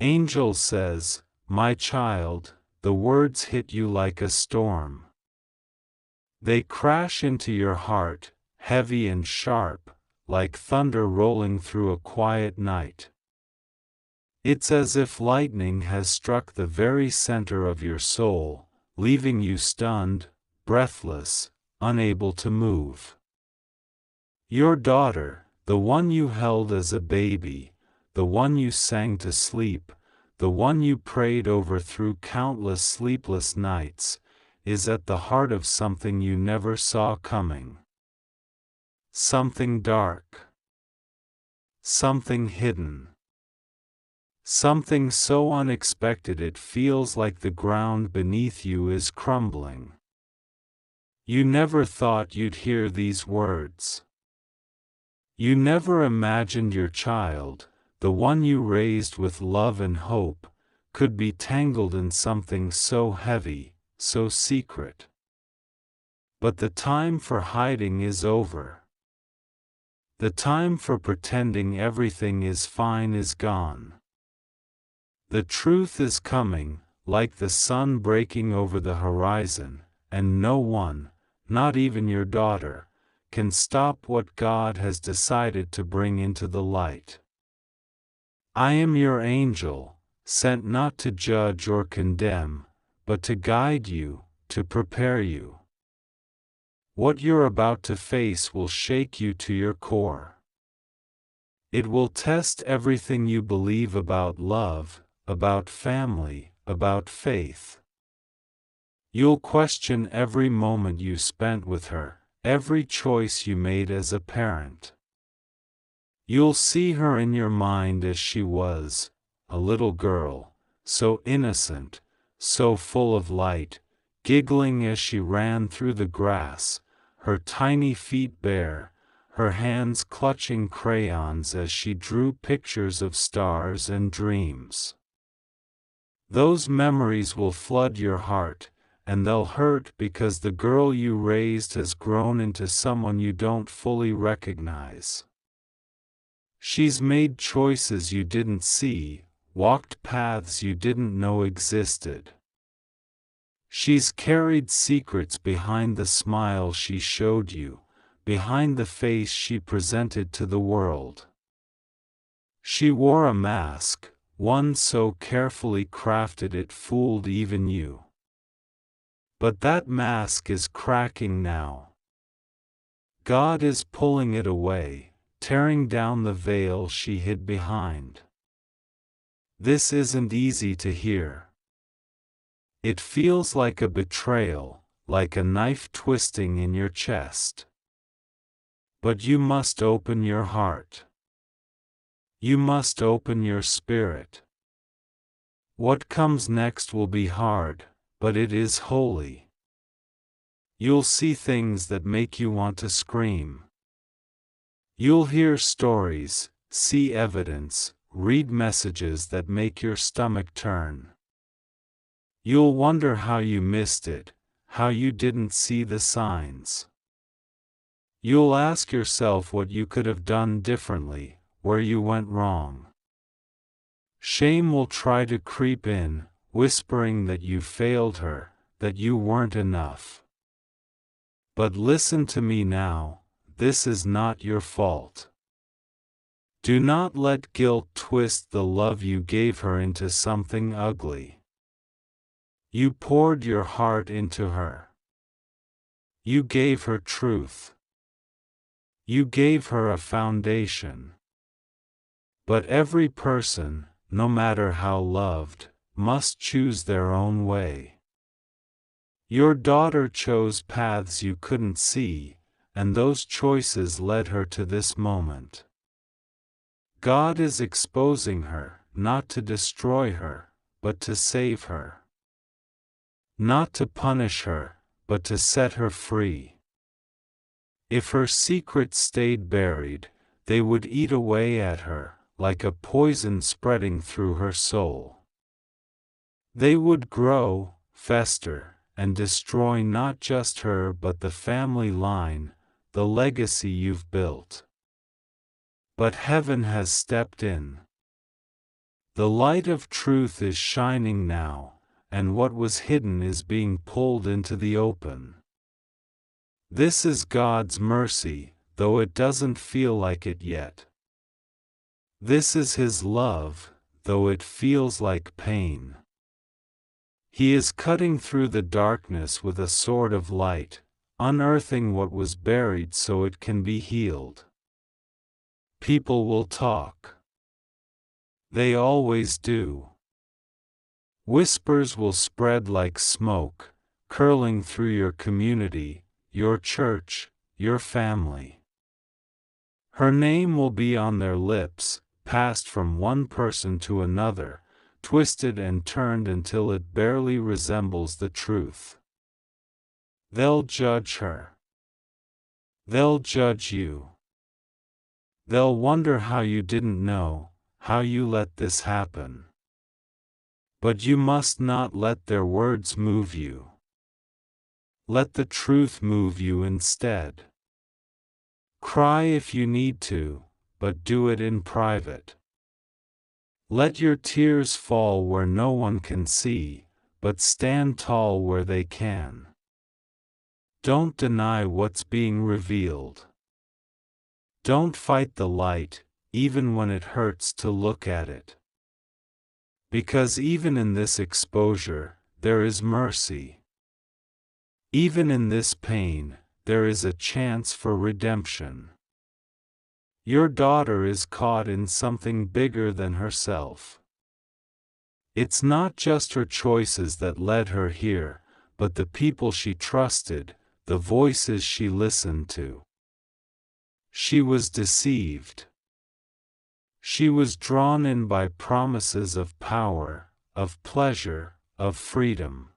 Angel says, "My child," the words hit you like a storm. They crash into your heart, heavy and sharp, like thunder rolling through a quiet night. It's as if lightning has struck the very center of your soul, leaving you stunned, breathless, unable to move. Your daughter, the one you held as a baby, the one you sang to sleep, the one you prayed over through countless sleepless nights, is at the heart of something you never saw coming. Something dark. Something hidden. Something so unexpected it feels like the ground beneath you is crumbling. You never thought you'd hear these words. You never imagined your child, the one you raised with love and hope, could be tangled in something so heavy, so secret. But the time for hiding is over. The time for pretending everything is fine is gone. The truth is coming, like the sun breaking over the horizon, and no one, not even your daughter, can stop what God has decided to bring into the light. I am your angel, sent not to judge or condemn, but to guide you, to prepare you. What you're about to face will shake you to your core. It will test everything you believe about love, about family, about faith. You'll question every moment you spent with her, every choice you made as a parent. You'll see her in your mind as she was, a little girl, so innocent, so full of light, giggling as she ran through the grass, her tiny feet bare, her hands clutching crayons as she drew pictures of stars and dreams. Those memories will flood your heart, and they'll hurt because the girl you raised has grown into someone you don't fully recognize. She's made choices you didn't see, walked paths you didn't know existed. She's carried secrets behind the smile she showed you, behind the face she presented to the world. She wore a mask, one so carefully crafted it fooled even you. But that mask is cracking now. God is pulling it away, tearing down the veil she hid behind. This isn't easy to hear. It feels like a betrayal, like a knife twisting in your chest. But you must open your heart. You must open your spirit. What comes next will be hard, but it is holy. You'll see things that make you want to scream. You'll hear stories, see evidence, read messages that make your stomach turn. You'll wonder how you missed it, how you didn't see the signs. You'll ask yourself what you could have done differently, where you went wrong. Shame will try to creep in, whispering that you failed her, that you weren't enough. But listen to me now, this is not your fault. Do not let guilt twist the love you gave her into something ugly. You poured your heart into her. You gave her truth. You gave her a foundation. But every person, no matter how loved, must choose their own way. Your daughter chose paths you couldn't see, and those choices led her to this moment. God is exposing her, not to destroy her, but to save her. Not to punish her, but to set her free. If her secrets stayed buried, they would eat away at her, like a poison spreading through her soul. They would grow, fester, and destroy not just her but the family line, the legacy you've built. But heaven has stepped in. The light of truth is shining now, and what was hidden is being pulled into the open. This is God's mercy, though it doesn't feel like it yet. This is His love, though it feels like pain. He is cutting through the darkness with a sword of light, unearthing what was buried so it can be healed. People will talk. They always do. Whispers will spread like smoke, curling through your community, your church, your family. Her name will be on their lips, passed from one person to another, twisted and turned until it barely resembles the truth. They'll judge her. They'll judge you. They'll wonder how you didn't know, how you let this happen. But you must not let their words move you. Let the truth move you instead. Cry if you need to, but do it in private. Let your tears fall where no one can see, but stand tall where they can. Don't deny what's being revealed. Don't fight the light, even when it hurts to look at it. Because even in this exposure, there is mercy. Even in this pain, there is a chance for redemption. Your daughter is caught in something bigger than herself. It's not just her choices that led her here, but the people she trusted, the voices she listened to. She was deceived. She was drawn in by promises of power, of pleasure, of freedom.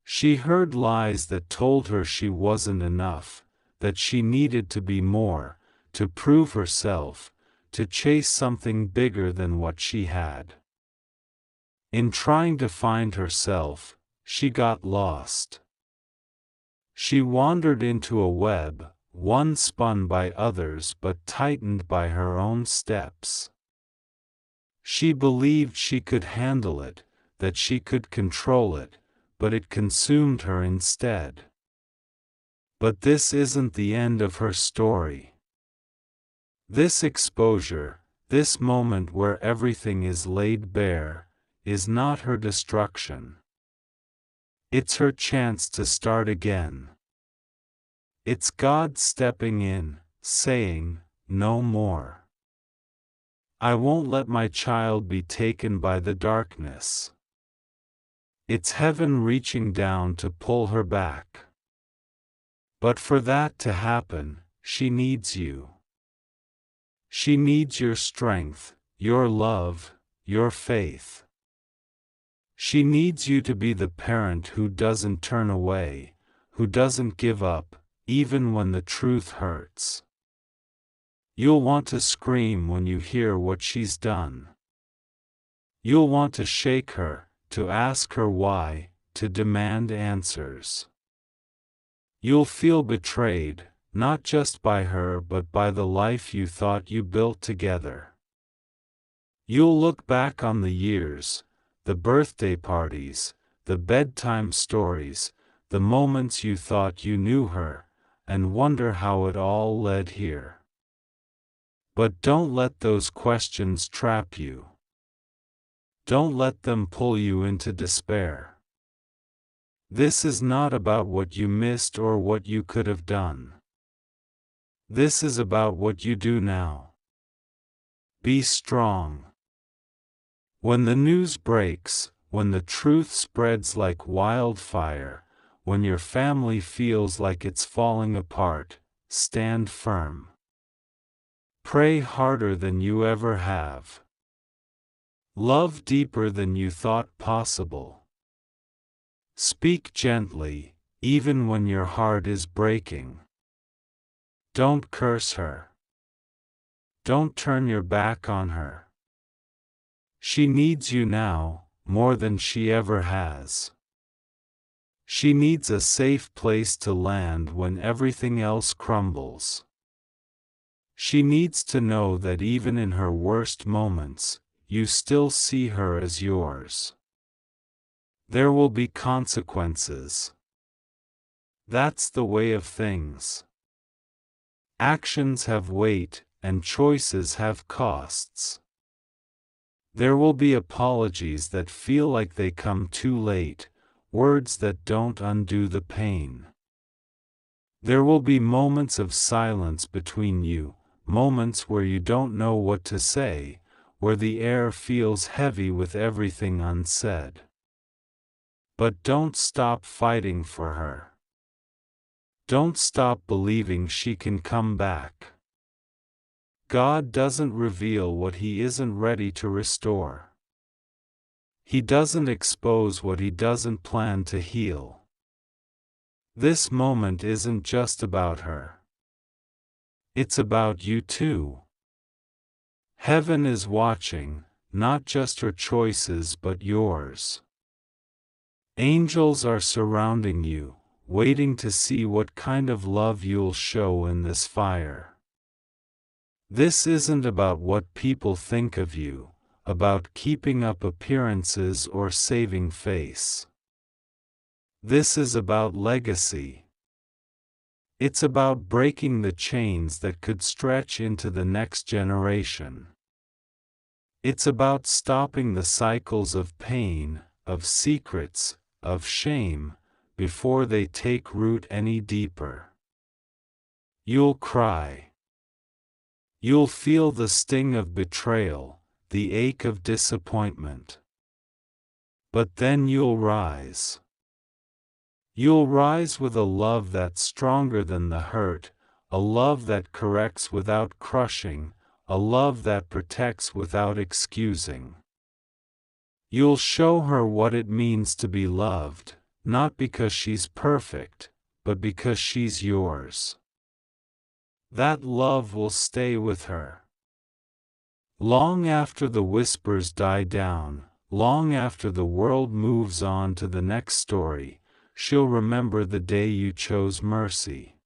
She heard lies that told her she wasn't enough, that she needed to be more, to prove herself, to chase something bigger than what she had. In trying to find herself, she got lost. She wandered into a web, one spun by others but tightened by her own steps. She believed she could handle it, that she could control it, but it consumed her instead. But this isn't the end of her story. This exposure, this moment where everything is laid bare, is not her destruction. It's her chance to start again. It's God stepping in, saying, "No more. I won't let my child be taken by the darkness." It's heaven reaching down to pull her back. But for that to happen, she needs you. She needs your strength, your love, your faith. She needs you to be the parent who doesn't turn away, who doesn't give up, even when the truth hurts. You'll want to scream when you hear what she's done. You'll want to shake her, to ask her why, to demand answers. You'll feel betrayed, not just by her but by the life you thought you built together. You'll look back on the years, the birthday parties, the bedtime stories, the moments you thought you knew her, and wonder how it all led here. But don't let those questions trap you. Don't let them pull you into despair. This is not about what you missed or what you could have done. This is about what you do now. Be strong. When the news breaks, when the truth spreads like wildfire, when your family feels like it's falling apart, stand firm. Pray harder than you ever have. Love deeper than you thought possible. Speak gently, even when your heart is breaking. Don't curse her. Don't turn your back on her. She needs you now, more than she ever has. She needs a safe place to land when everything else crumbles. She needs to know that even in her worst moments, you still see her as yours. There will be consequences. That's the way of things. Actions have weight, and choices have costs. There will be apologies that feel like they come too late, words that don't undo the pain. There will be moments of silence between you, moments where you don't know what to say, where the air feels heavy with everything unsaid. But don't stop fighting for her. Don't stop believing she can come back. God doesn't reveal what He isn't ready to restore. He doesn't expose what He doesn't plan to heal. This moment isn't just about her. It's about you too. Heaven is watching, not just her choices but yours. Angels are surrounding you, waiting to see what kind of love you'll show in this fire. This isn't about what people think of you, about keeping up appearances or saving face. This is about legacy. It's about breaking the chains that could stretch into the next generation. It's about stopping the cycles of pain, of secrets, of shame, before they take root any deeper. You'll cry. You'll feel the sting of betrayal, the ache of disappointment. But then you'll rise. You'll rise with a love that's stronger than the hurt, a love that corrects without crushing, a love that protects without excusing. You'll show her what it means to be loved, not because she's perfect, but because she's yours. That love will stay with her. Long after the whispers die down, long after the world moves on to the next story, she'll remember the day you chose mercy.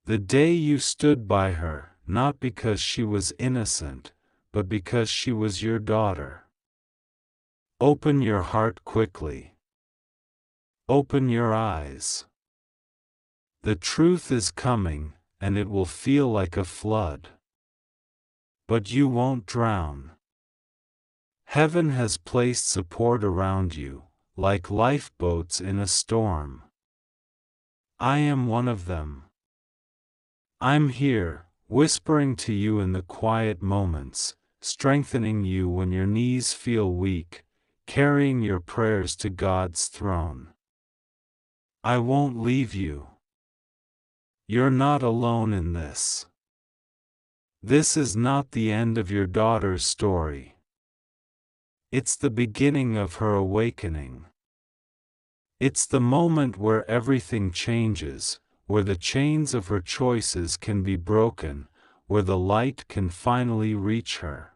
The day you stood by her, not because she was innocent, but because she was your daughter. Open your heart quickly. Open your eyes. The truth is coming, and it will feel like a flood. But you won't drown. Heaven has placed support around you, like lifeboats in a storm. I am one of them. I'm here, whispering to you in the quiet moments, strengthening you when your knees feel weak, carrying your prayers to God's throne. I won't leave you. You're not alone in this. This is not the end of your daughter's story. It's the beginning of her awakening. It's the moment where everything changes, where the chains of her choices can be broken, where the light can finally reach her.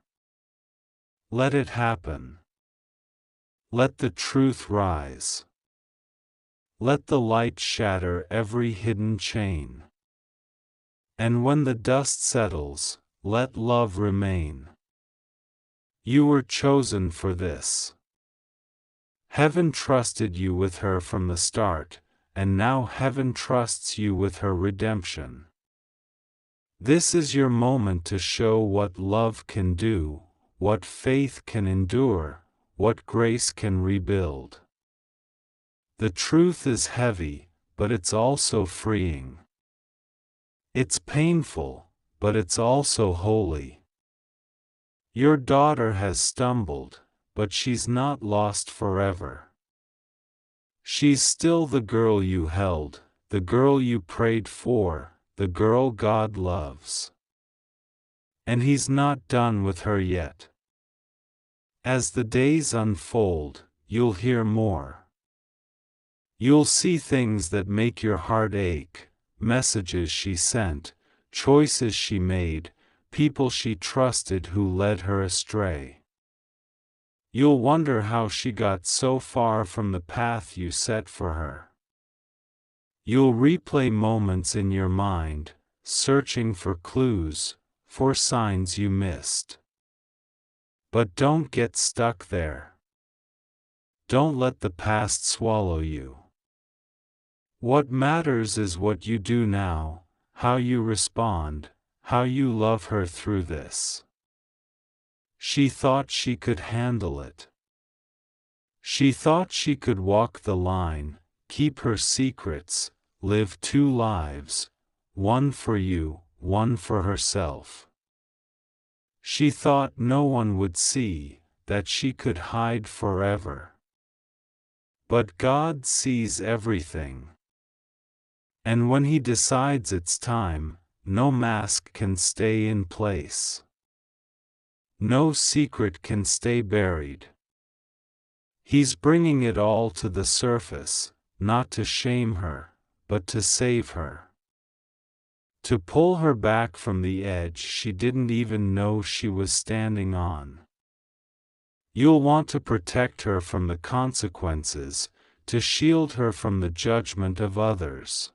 Let it happen. Let the truth rise. Let the light shatter every hidden chain. And when the dust settles, let love remain. You were chosen for this. Heaven trusted you with her from the start, and now heaven trusts you with her redemption. This is your moment to show what love can do, what faith can endure, what grace can rebuild. The truth is heavy, but it's also freeing. It's painful, but it's also holy. Your daughter has stumbled, but she's not lost forever. She's still the girl you held, the girl you prayed for, the girl God loves. And He's not done with her yet. As the days unfold, you'll hear more. You'll see things that make your heart ache, messages she sent, choices she made, people she trusted who led her astray. You'll wonder how she got so far from the path you set for her. You'll replay moments in your mind, searching for clues, for signs you missed. But don't get stuck there. Don't let the past swallow you. What matters is what you do now, how you respond, how you love her through this. She thought she could handle it. She thought she could walk the line, keep her secrets, live two lives, one for you, one for herself. She thought no one would see, that she could hide forever. But God sees everything. And when He decides it's time, no mask can stay in place. No secret can stay buried. He's bringing it all to the surface, not to shame her, but to save her. To pull her back from the edge she didn't even know she was standing on. You'll want to protect her from the consequences, to shield her from the judgment of others.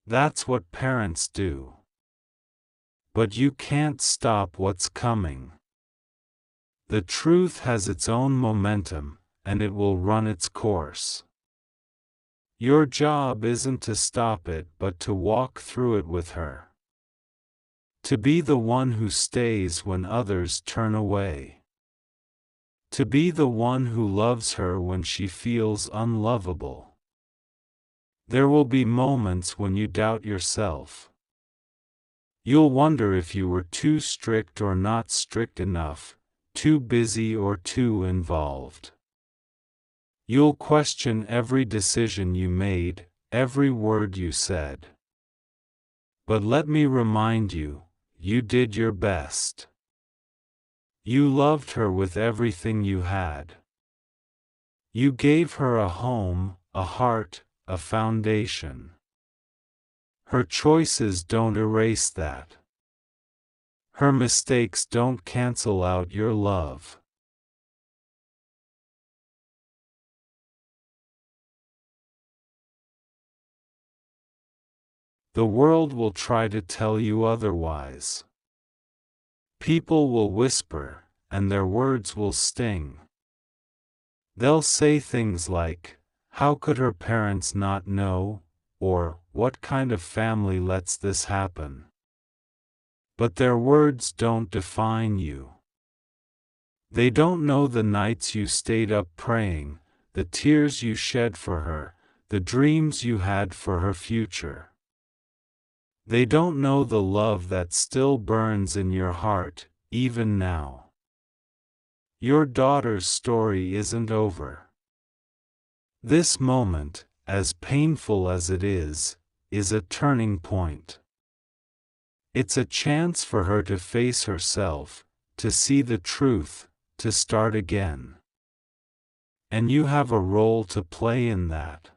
That's what parents do. But you can't stop what's coming. The truth has its own momentum, and it will run its course. Your job isn't to stop it but to walk through it with her. To be the one who stays when others turn away. To be the one who loves her when she feels unlovable. There will be moments when you doubt yourself. You'll wonder if you were too strict or not strict enough, too busy or too involved. You'll question every decision you made, every word you said. But let me remind you, you did your best. You loved her with everything you had. You gave her a home, a heart, a foundation. Her choices don't erase that. Her mistakes don't cancel out your love. The world will try to tell you otherwise. People will whisper, and their words will sting. They'll say things like, "How could her parents not know?" or "What kind of family lets this happen?" But their words don't define you. They don't know the nights you stayed up praying, the tears you shed for her, the dreams you had for her future. They don't know the love that still burns in your heart, even now. Your daughter's story isn't over. This moment, as painful as it is a turning point. It's a chance for her to face herself, to see the truth, to start again. And you have a role to play in that.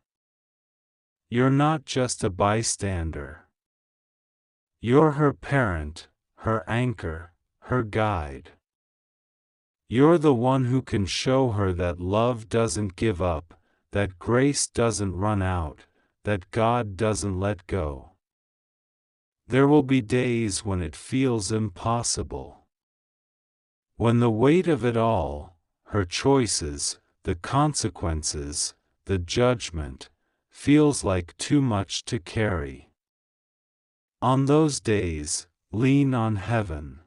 You're not just a bystander. You're her parent, her anchor, her guide. You're the one who can show her that love doesn't give up, that grace doesn't run out, that God doesn't let go. There will be days when it feels impossible. When the weight of it all, her choices, the consequences, the judgment, feels like too much to carry. On those days, lean on heaven.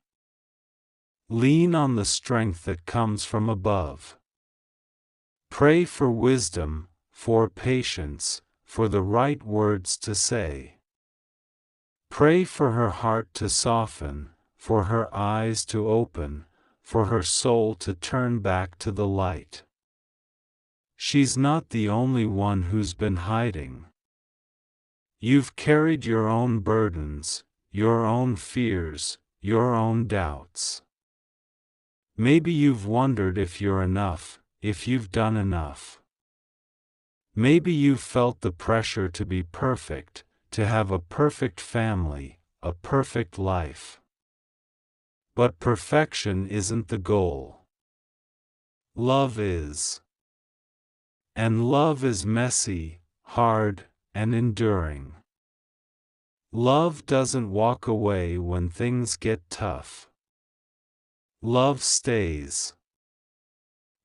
Lean on the strength that comes from above. Pray for wisdom, for patience, for the right words to say. Pray for her heart to soften, for her eyes to open, for her soul to turn back to the light. She's not the only one who's been hiding. You've carried your own burdens, your own fears, your own doubts. Maybe you've wondered if you're enough, if you've done enough. Maybe you've felt the pressure to be perfect, to have a perfect family, a perfect life. But perfection isn't the goal. Love is. And love is messy, hard, and enduring. Love doesn't walk away when things get tough. Love stays.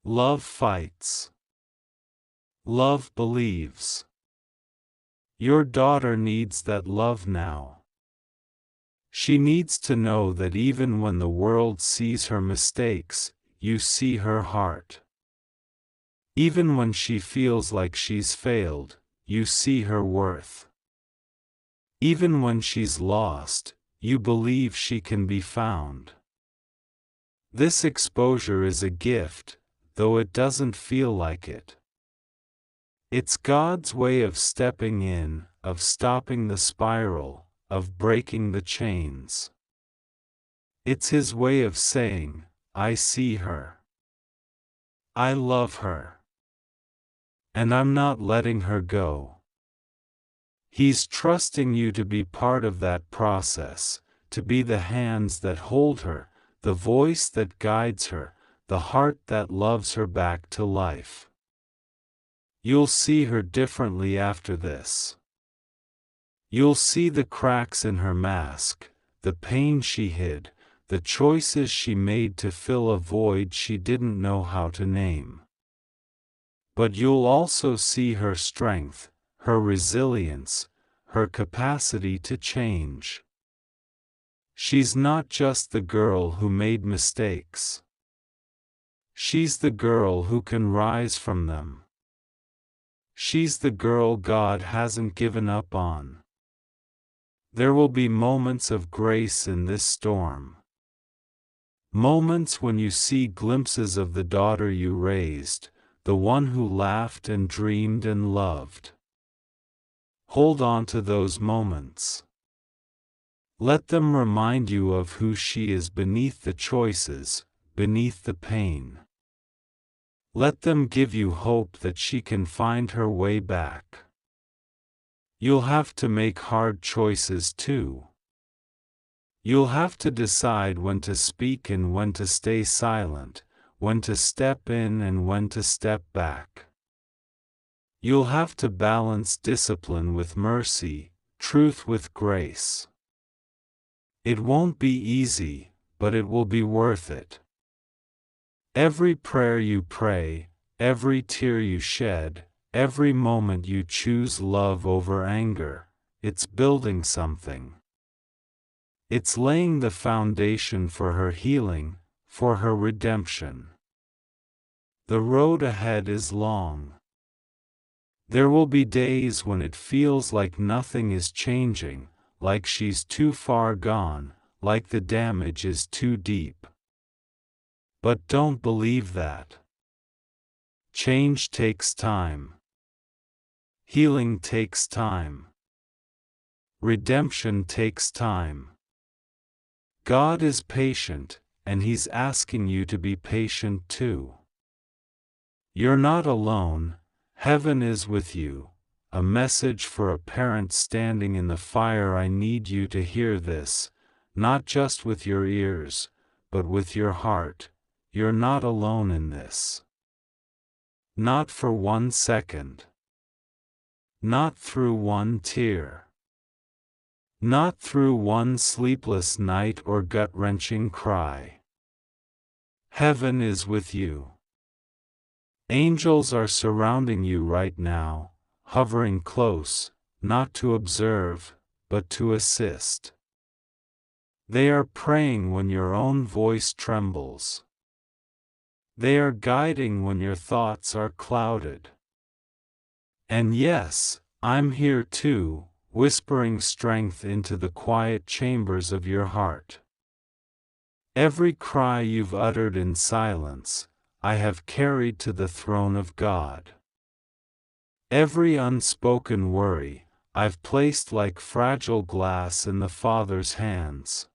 Love fights. Love believes. Your daughter needs that love now. She needs to know that even when the world sees her mistakes, you see her heart. Even when she feels like she's failed, you see her worth. Even when she's lost, you believe she can be found. This exposure is a gift, though it doesn't feel like it. It's God's way of stepping in, of stopping the spiral, of breaking the chains. It's His way of saying, I see her. I love her. And I'm not letting her go. He's trusting you to be part of that process, to be the hands that hold her, the voice that guides her, the heart that loves her back to life. You'll see her differently after this. You'll see the cracks in her mask, the pain she hid, the choices she made to fill a void she didn't know how to name. But you'll also see her strength, her resilience, her capacity to change. She's not just the girl who made mistakes. She's the girl who can rise from them. She's the girl God hasn't given up on. There will be moments of grace in this storm. Moments when you see glimpses of the daughter you raised, the one who laughed and dreamed and loved. Hold on to those moments. Let them remind you of who she is beneath the choices, beneath the pain. Let them give you hope that she can find her way back. You'll have to make hard choices too. You'll have to decide when to speak and when to stay silent, when to step in and when to step back. You'll have to balance discipline with mercy, truth with grace. It won't be easy, but it will be worth it. Every prayer you pray, every tear you shed, every moment you choose love over anger, it's building something. It's laying the foundation for her healing, for her redemption. The road ahead is long. There will be days when it feels like nothing is changing, like she's too far gone, like the damage is too deep. But don't believe that. Change takes time. Healing takes time. Redemption takes time. God is patient, and He's asking you to be patient too. You're not alone, heaven is with you. A message for a parent standing in the fire. I need you to hear this, not just with your ears, but with your heart. You're not alone in this. Not for 1 second. Not through one tear. Not through one sleepless night or gut-wrenching cry. Heaven is with you. Angels are surrounding you right now, hovering close, not to observe, but to assist. They are praying when your own voice trembles. They are guiding when your thoughts are clouded. And yes, I'm here too, whispering strength into the quiet chambers of your heart. Every cry you've uttered in silence, I have carried to the throne of God. Every unspoken worry, I've placed like fragile glass in the Father's hands.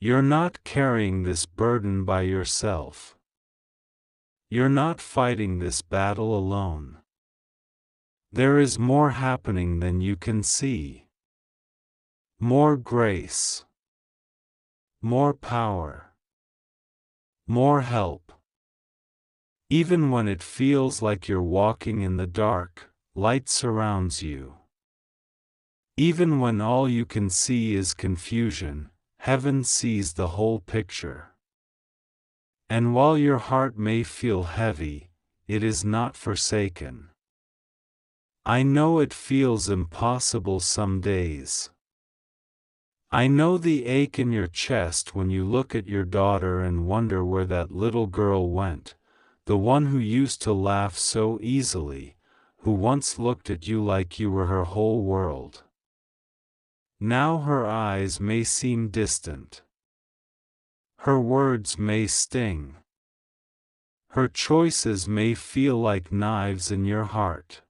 You're not carrying this burden by yourself. You're not fighting this battle alone. There is more happening than you can see. More grace. More power. More help. Even when it feels like you're walking in the dark, light surrounds you. Even when all you can see is confusion, heaven sees the whole picture. And while your heart may feel heavy, it is not forsaken. I know it feels impossible some days. I know the ache in your chest when you look at your daughter and wonder where that little girl went, the one who used to laugh so easily, who once looked at you like you were her whole world. Now her eyes may seem distant. Her words may sting. Her choices may feel like knives in your heart.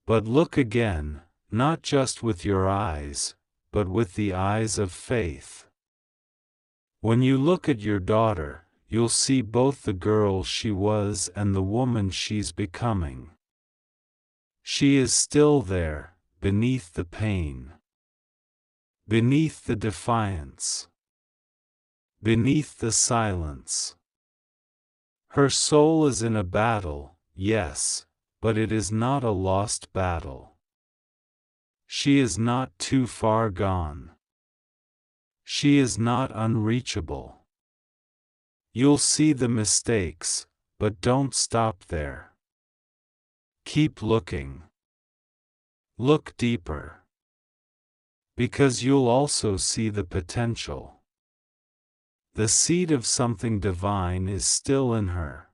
But look again, not just with your eyes, but with the eyes of faith. When you look at your daughter, you'll see both the girl she was and the woman she's becoming. She is still there, beneath the pain, beneath the defiance, beneath the silence. Her soul is in a battle, yes, but it is not a lost battle. She is not too far gone. She is not unreachable. You'll see the mistakes, but don't stop there. Keep looking. Look deeper. Because you'll also see the potential. The seed of something divine is still in her.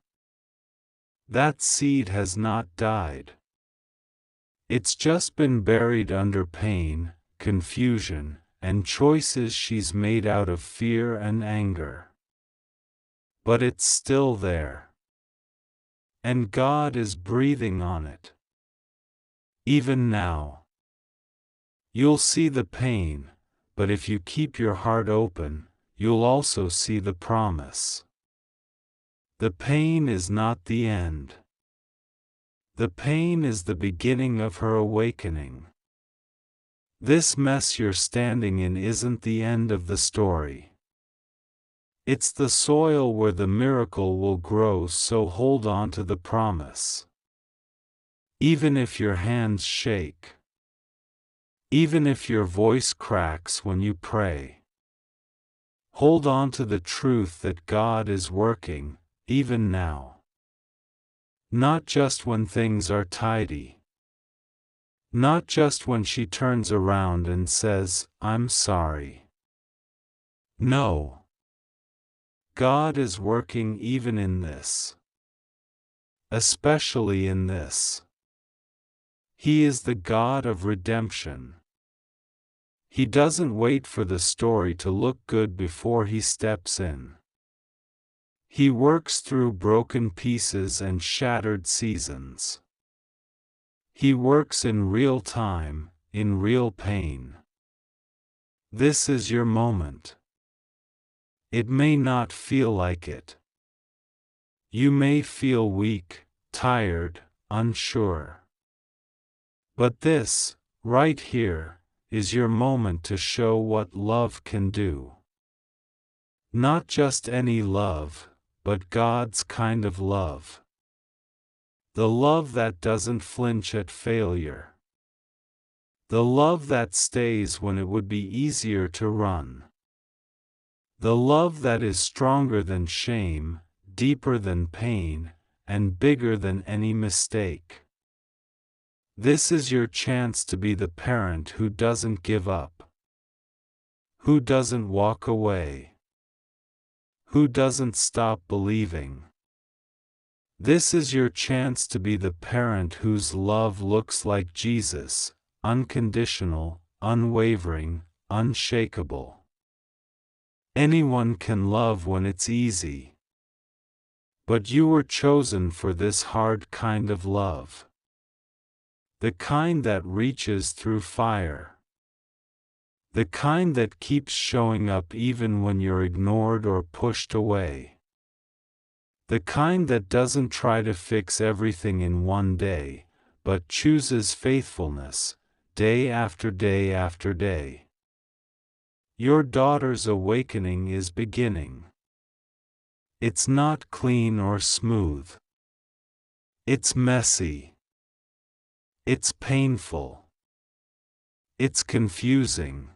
That seed has not died. It's just been buried under pain, confusion, and choices she's made out of fear and anger. But it's still there. And God is breathing on it. Even now. You'll see the pain, but if you keep your heart open, you'll also see the promise. The pain is not the end. The pain is the beginning of her awakening. This mess you're standing in isn't the end of the story. It's the soil where the miracle will grow, so hold on to the promise. Even if your hands shake. Even if your voice cracks when you pray. Hold on to the truth that God is working, even now. Not just when things are tidy. Not just when she turns around and says, "I'm sorry." No. God is working even in this. Especially in this. He is the God of redemption. He doesn't wait for the story to look good before he steps in. He works through broken pieces and shattered seasons. He works in real time, in real pain. This is your moment. It may not feel like it. You may feel weak, tired, unsure. But this, right here, is your moment to show what love can do. Not just any love, but God's kind of love. The love that doesn't flinch at failure. The love that stays when it would be easier to run. The love that is stronger than shame, deeper than pain, and bigger than any mistake. This is your chance to be the parent who doesn't give up. Who doesn't walk away. Who doesn't stop believing. This is your chance to be the parent whose love looks like Jesus, unconditional, unwavering, unshakable. Anyone can love when it's easy. But you were chosen for this hard kind of love. The kind that reaches through fire. The kind that keeps showing up even when you're ignored or pushed away. The kind that doesn't try to fix everything in one day, but chooses faithfulness, day after day after day. Your daughter's awakening is beginning. It's not clean or smooth. It's messy. It's painful. It's confusing.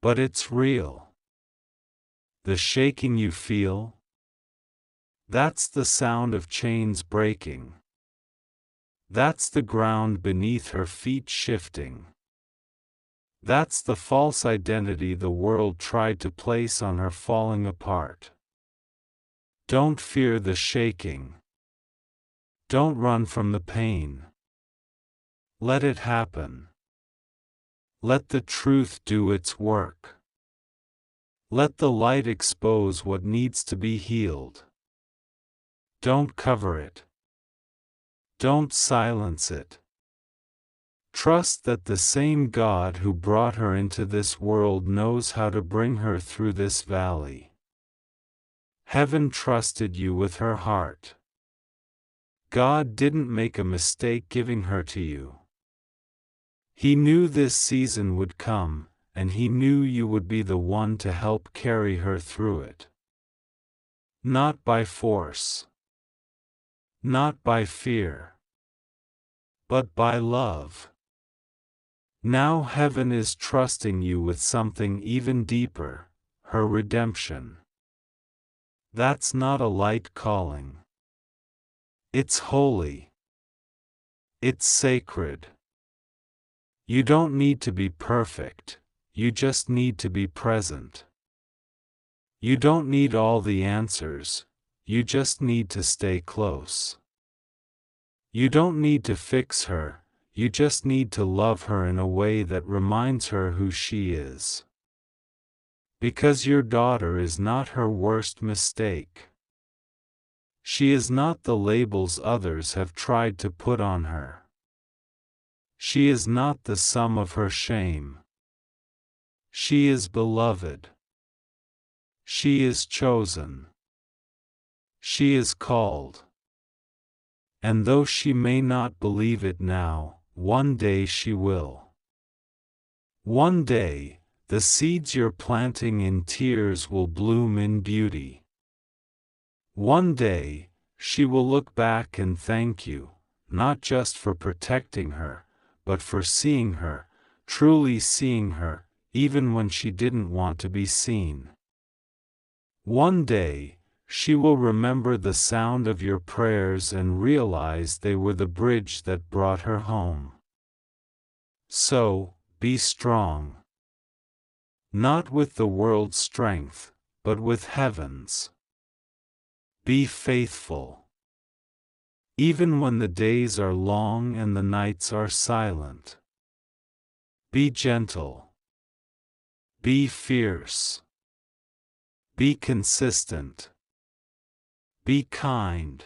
But it's real. The shaking you feel, That's the sound of chains breaking. That's the ground beneath her feet shifting. That's the false identity the world tried to place on her falling apart. Don't fear the shaking. Don't run from the pain. Let it happen. Let the truth do its work. Let the light expose what needs to be healed. Don't cover it. Don't silence it. Trust that the same God who brought her into this world knows how to bring her through this valley. Heaven trusted you with her heart. God didn't make a mistake giving her to you. He knew this season would come, and He knew you would be the one to help carry her through it. Not by force. Not by fear. But by love. Now heaven is trusting you with something even deeper, her redemption. That's not a light calling. It's holy. It's sacred. You don't need to be perfect, you just need to be present. You don't need all the answers, you just need to stay close. You don't need to fix her, you just need to love her in a way that reminds her who she is. Because your daughter is not her worst mistake. She is not the labels others have tried to put on her. She is not the sum of her shame. She is beloved. She is chosen. She is called. And though she may not believe it now, one day she will. One day, the seeds you're planting in tears will bloom in beauty. One day, she will look back and thank you, not just for protecting her, but for seeing her, truly seeing her, even when she didn't want to be seen. One day, she will remember the sound of your prayers and realize they were the bridge that brought her home. So, be strong. Not with the world's strength, but with heaven's. Be faithful. Even when the days are long and the nights are silent. Be gentle. Be fierce. Be consistent. Be kind.